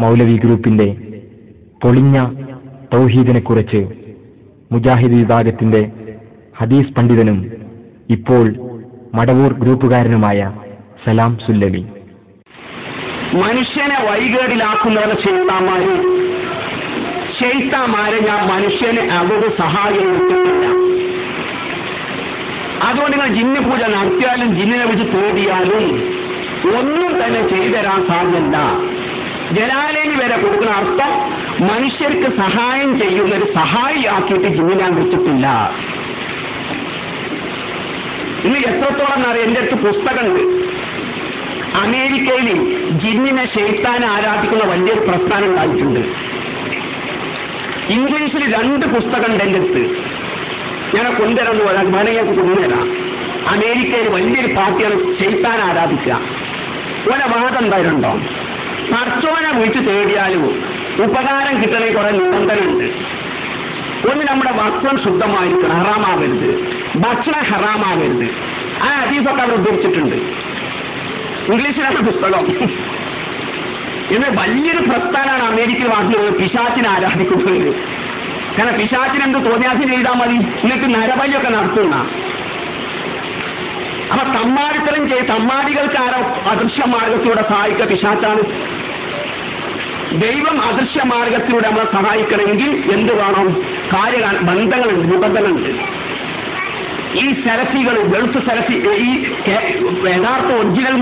മൗലവി ഗ്രൂപ്പിന്റെ പൊളിഞ്ഞ തൗഹീദിനെക്കുറിച്ച് മുജാഹിദ് വിഭാഗത്തിന്റെ ഹദീസ് പണ്ഡിതനും ഇപ്പോൾ മടവൂർ ഗ്രൂപ്പുകാരനുമായ സലാം സുല്ലമി. മനുഷ്യനെ വഴികേടിലാക്കുന്നവരെ ശൈത്താന്മാരെ ഞാൻ മനുഷ്യന് അവരുടെ സഹായം കിട്ടുന്നില്ല. അതുകൊണ്ട് നിങ്ങൾ ജിന്ന് പൂജ നടത്തിയാലും ജിന്നിനെ വെച്ച് തേടിയാലും ഒന്നും തന്നെ ചെയ്തു തരാൻ സാധ്യമല്ല. ജലാലേനി വരെ കൊടുക്കുന്ന അർത്ഥം മനുഷ്യർക്ക് സഹായം ചെയ്യുന്ന ഒരു സഹായിയാക്കിയിട്ട് ജിന്നിനെ വെച്ചിട്ടില്ല. ഇന്ന് എത്രത്തോളം എന്നറിയാം, എൻ്റെ അടുത്ത് പുസ്തകമുണ്ട്. അമേരിക്കയിൽ ജിന്നിനെ ശൈത്താനെ ആരാധിക്കുന്ന വലിയൊരു പ്രസ്ഥാനം ഉണ്ടായിട്ടുണ്ട്. ഇംഗ്ലീഷിൽ 2 പുസ്തകമുണ്ട് എൻ്റെ അടുത്ത്. ഞാൻ കൊണ്ടുവരാന്ന് പറയാൻ വേണമെങ്കിൽ കൊണ്ടുവരാം. അമേരിക്കയിൽ വലിയൊരു പാർട്ടിയാണ് ശൈത്താൻ ആരാധിക്കുക. ഓരോ വാദം എന്തായാലുണ്ടോ? പടച്ചോനെ വിളിച്ച് തേടിയാലും ഉപകാരം കിട്ടണമെങ്കിൽ കുറെ നിബന്ധനയുണ്ട്. ഒന്ന്, നമ്മുടെ വസ്ത്രം ശുദ്ധമായിരിക്കണം, ഹറാമാകരുത്. ഭക്ഷണം ഹറാമാകരുത്. ആ ഹദീസൊക്കെ അവർ ഉദ്ധരിച്ചിട്ടുണ്ട്. ഇംഗ്ലീഷിലാണ് പുസ്തകം. ഇന്ന് വലിയൊരു പ്രസ്ഥാനമാണ് അമേരിക്കയിൽ വാസിക്കുന്നത് പിശാചിനെ ആരാധിക്കുന്നത്. കാരണം പിശാചിനെന്ത് തോന്നിയാസിന് ചെയ്താൽ മതി, നിങ്ങൾക്ക് നരബലിയൊക്കെ നടത്തുന്ന. അപ്പൊ തമ്മാടിത്തരം തമ്മാടികൾക്ക് ആരോ അദൃശ്യ മാർഗത്തിലൂടെ സഹായിക്കുക പിശാചാണ്. ദൈവം അദൃശ്യ മാർഗത്തിലൂടെ നമ്മളെ സഹായിക്കണമെങ്കിൽ എന്ത് വേണം? ബന്ധങ്ങളുണ്ട്, നിബന്ധനകളുണ്ട്. ഈ സെലഫികൾ, ഗൾഫ് സെലഫി, ഈ യഥാർത്ഥ ഒറിജിനൽ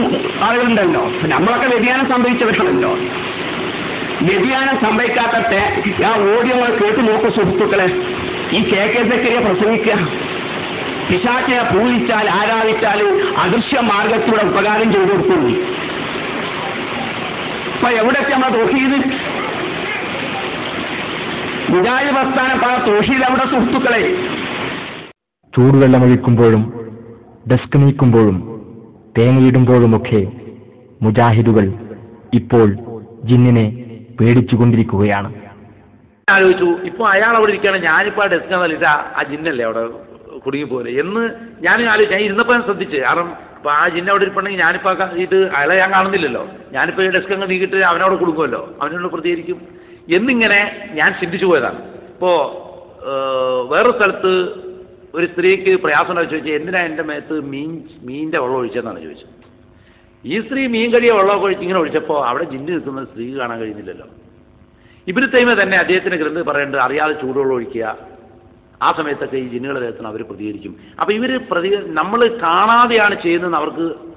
ആളുകളുണ്ടല്ലോ, നമ്മളൊക്കെ വ്യതിയാനം സംഭവിച്ചവരാണല്ലോ. വ്യതിയാനം സംഭവിക്കാത്ത ആ ഓഡിയോ കേട്ട് നോക്കൂ സുഹൃത്തുക്കളെ. ഈ KK സക്കരിയ പ്രസംഗിക്കുക, പിശാചിനെ പൂജിച്ചാൽ ആരാധിച്ചാൽ അദൃശ്യ മാർഗത്തിലൂടെ ഉപകാരം ചെയ്തു കൊടുക്കുന്നു. അപ്പൊ എവിടെയൊക്കെ നമ്മൾ തൗഹീദ് മുജാഹിദ് പ്രസ്ഥാനം തൗഹീദ് എവിടെ സുഹൃത്തുക്കളെ? ചൂടുവെള്ളമൊഴിക്കുമ്പോഴും ഡെസ്ക് നീക്കുമ്പോഴും തേങ്ങയിടുമ്പോഴുമൊക്കെ മുജാഹിദുകൾ ഇപ്പോൾ ജിന്നിനെ പേടിച്ചുകൊണ്ടിരിക്കുകയാണ്. ആലോചിച്ചു, ഇപ്പൊ അയാൾ അവിടെ ഇരിക്കുകയാണ്, ഞാനിപ്പോ ആ ഡെസ്ക് നൽകിയിട്ട് ആ ജിന്നല്ലേ അവിടെ കുടുങ്ങിപ്പോലെ എന്ന് ഞാൻ ആലോചിച്ചു. ഞാൻ ഇരുന്നപ്പോൾ ഞാൻ ശ്രദ്ധിച്ചു. കാരണം ഇപ്പൊ ആ ജിന്ന അവിടെ ഇരിപ്പുണ്ടെങ്കിൽ ഞാനിപ്പോ ഇത് അയാളെ ഞാൻ കാണുന്നില്ലല്ലോ. ഞാനിപ്പോ ഈ ഡെസ്ക് അങ്ങ് നീക്കിയിട്ട് അവനവിടെ കൊടുക്കുമല്ലോ, അവനോട് പ്രതികരിക്കും എന്നിങ്ങനെ ഞാൻ ചിന്തിച്ചു പോയതാണ്. ഇപ്പോ വേറൊരു സ്ഥലത്ത് ഒരു സ്ത്രീക്ക് പ്രയാസം ചോദിച്ചാൽ എന്തിനാ എൻ്റെ മേത്ത് മീനിന്റെ വെള്ളം ഒഴിച്ചതെന്നാണ് ചോദിച്ചത്. ഈ സ്ത്രീ മീൻ കഴിയ വെള്ളമൊക്കെ ഒഴിച്ച് ഇങ്ങനെ ഒഴിച്ചപ്പോൾ അവിടെ ജിന്ന് നിൽക്കുന്ന സ്ത്രീ കാണാൻ കഴിയുന്നില്ലല്ലോ. ഇബ്നു തൈമിയ്യ തന്നെ അദ്ദേഹത്തിന്റെ ഗ്രന്ഥം പറയുന്നുണ്ട്, അറിയാതെ ചൂടുവെള്ളം ഒഴിക്കുക. ആ സമയത്തൊക്കെ ഈ ജിന്നുകളുടെ ദേഹത്തിന് അവർ പ്രതികരിക്കും. അപ്പോൾ ഇവർ നമ്മൾ കാണാതെയാണ് ചെയ്യുന്നതെന്ന്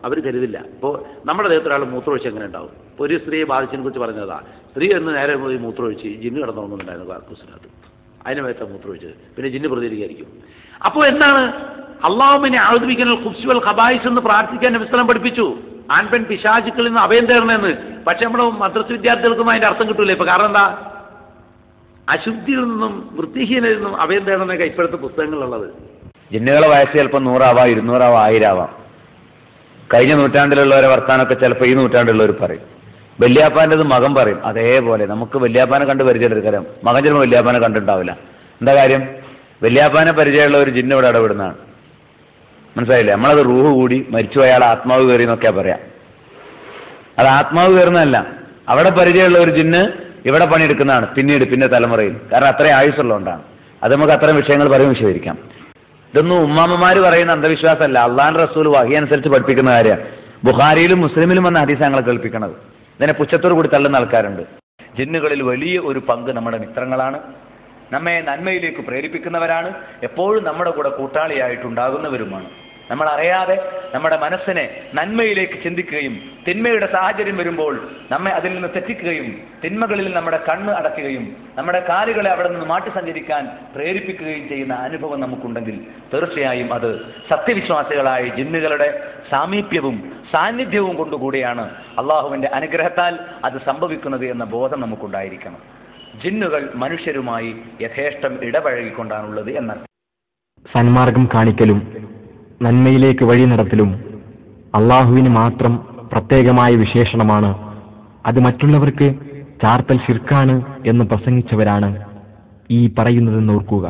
അവർ കരുതില്ല. ഇപ്പോൾ നമ്മുടെ ദേഹത്ത് ഒരാൾ മൂത്രമൊഴിച്ച് എങ്ങനെ ഉണ്ടാവും? ഇപ്പോൾ ഒരു സ്ത്രീയെ ബാധിച്ചതിനെ കുറിച്ച് പറഞ്ഞതാ. സ്ത്രീ എന്ന് നേരെ പോയി മൂത്രമൊഴിച്ച് ജിന്ന് കിടന്നുറങ്ങുന്നുണ്ടായിരുന്നു കാർക്കൂസിനകത്ത്. അതിന് മേത്ത മൂത്രമൊഴിച്ചത്, പിന്നെ ജിന്ന് പ്രതികരിക്കായിരിക്കും. അപ്പോൾ എന്താണ് അല്ലാഹുവിനെ ആദരിക്കൽ ഖുബ്സ് വൽ ഖബായിസ് എന്ന് പ്രാർത്ഥിക്കാൻ നബി സ്വല്ലല്ലാഹു പഠിപ്പിച്ചു. ആൺപെൺ പിശാചുക്കളിൽ നിന്ന് അഭയം തേടണമെന്ന്. പക്ഷെ നമ്മുടെ മദ്രസ വിദ്യാർത്ഥികൾക്കും അതിന്റെ അർത്ഥം കിട്ടൂല. ഇപ്പൊ കാരണം എന്താ? അശുദ്ധിയിൽ നിന്നും വൃത്തിഹീനയിൽ നിന്നും അഭയം തേടണമെന്നൊക്കെ ഇപ്പോഴത്തെ പുസ്തകങ്ങളുള്ളത്. ജിന്നുകളെ വയസ്സ് ചിലപ്പോൾ 100 ആവാം, 200 ആവാം, 1000 ആവാം. കഴിഞ്ഞ നൂറ്റാണ്ടിലുള്ളവരെ വർത്താനമൊക്കെ ചിലപ്പോൾ ഈ നൂറ്റാണ്ടിലുള്ളവർ പറയും. വല്യാപ്പാൻ്റെത് മകൻ പറയും. അതേപോലെ നമുക്ക് വല്യാപ്പാനെ കണ്ട് പരിചയമെടുക്കാം, മകൻ ചിലപ്പോൾ വല്യാപ്പാനെ കണ്ടിട്ടുണ്ടാവില്ല. എന്താ കാര്യം? വല്യാപ്പാനെ പരിചയമുള്ള ഒരു ജിന്ന് ഇവിടെ ഇടപെടുന്നതാണ്. മനസ്സിലായില്ലേ? നമ്മളത് റൂഹ് കൂടി മരിച്ചു അയാൾ ആത്മാവ് കയറി എന്നൊക്കെ പറയാം. അത് ആത്മാവ് കയറുന്നതല്ല, അവിടെ പരിചയമുള്ള ഒരു ജിന്ന് ഇവിടെ പണിയെടുക്കുന്നതാണ് പിന്നെ തലമുറയിൽ. കാരണം അത്രയും ആയുസ്സുള്ളതുകൊണ്ടാണ്. അത് നമുക്ക് അത്തരം വിഷയങ്ങൾ പറയും വിശദീകരിക്കാം. ഇതൊന്നും ഉമ്മാമ്മമാര് പറയുന്ന അന്ധവിശ്വാസമല്ല, അള്ളാഹുവിന്റെ റസൂൽ വഹി അനുസരിച്ച് പഠിപ്പിക്കുന്ന കാര്യമാണ്. ബുഖാരിയിലും മുസ്ലിമിലും വന്ന ഹദീസ് ഞങ്ങളെ കേൾപ്പിക്കുന്നത്. ഇതിനെ പുച്ഛത്തോടു കൂടി തള്ളുന്ന ആൾക്കാരുണ്ട്. ജിന്നുകളിൽ വലിയ ഒരു പങ്ക് നമ്മുടെ മിത്രങ്ങളാണ്, നമ്മെ നന്മയിലേക്ക് പ്രേരിപ്പിക്കുന്നവരാണ്, എപ്പോഴും നമ്മുടെ കൂടെ കൂട്ടാളിയായിട്ടുണ്ടാകുന്നവരുമാണ്. നമ്മൾ അറിയാതെ നമ്മുടെ മനസ്സിനെ നന്മയിലേക്ക് ചിന്തിക്കുകയും തിന്മയുടെ സാഹചര്യം വരുമ്പോൾ നമ്മെ അതിൽ നിന്ന് തെറ്റിക്കുകയും തിന്മകളിൽ നമ്മുടെ കണ്ണ് അടയ്ക്കുകയും നമ്മുടെ കാലുകളെ അവിടെ നിന്ന് മാറ്റി സഞ്ചരിക്കാൻ പ്രേരിപ്പിക്കുകയും ചെയ്യുന്ന അനുഭവം നമുക്കുണ്ടെങ്കിൽ തീർച്ചയായും അത് സത്യവിശ്വാസികളായ ജിന്നുകളുടെ സാമീപ്യവും സാന്നിധ്യവും കൊണ്ടുകൂടിയാണ് അള്ളാഹുവിന്റെ അനുഗ്രഹത്താൽ അത് സംഭവിക്കുന്നത് എന്ന ബോധം നമുക്കുണ്ടായിരിക്കണം. ജിന്നുകൾ മനുഷ്യരുമായി യഥേഷ്ടം ഇടപഴകിക്കൊണ്ടാണുള്ളത് എന്നാൽ സന്മാർഗം കാണിക്കലും നന്മയിലേക്ക് വഴി നടത്തലും അള്ളാഹുവിന് മാത്രം പ്രത്യേകമായ വിശേഷണമാണ്. അത് മറ്റുള്ളവർക്ക് ചാർത്തൽ ശിർക്കാണ് എന്ന് പ്രസംഗിച്ചവരാണ് ഈ പറയുന്നതെന്ന് ഓർക്കുക.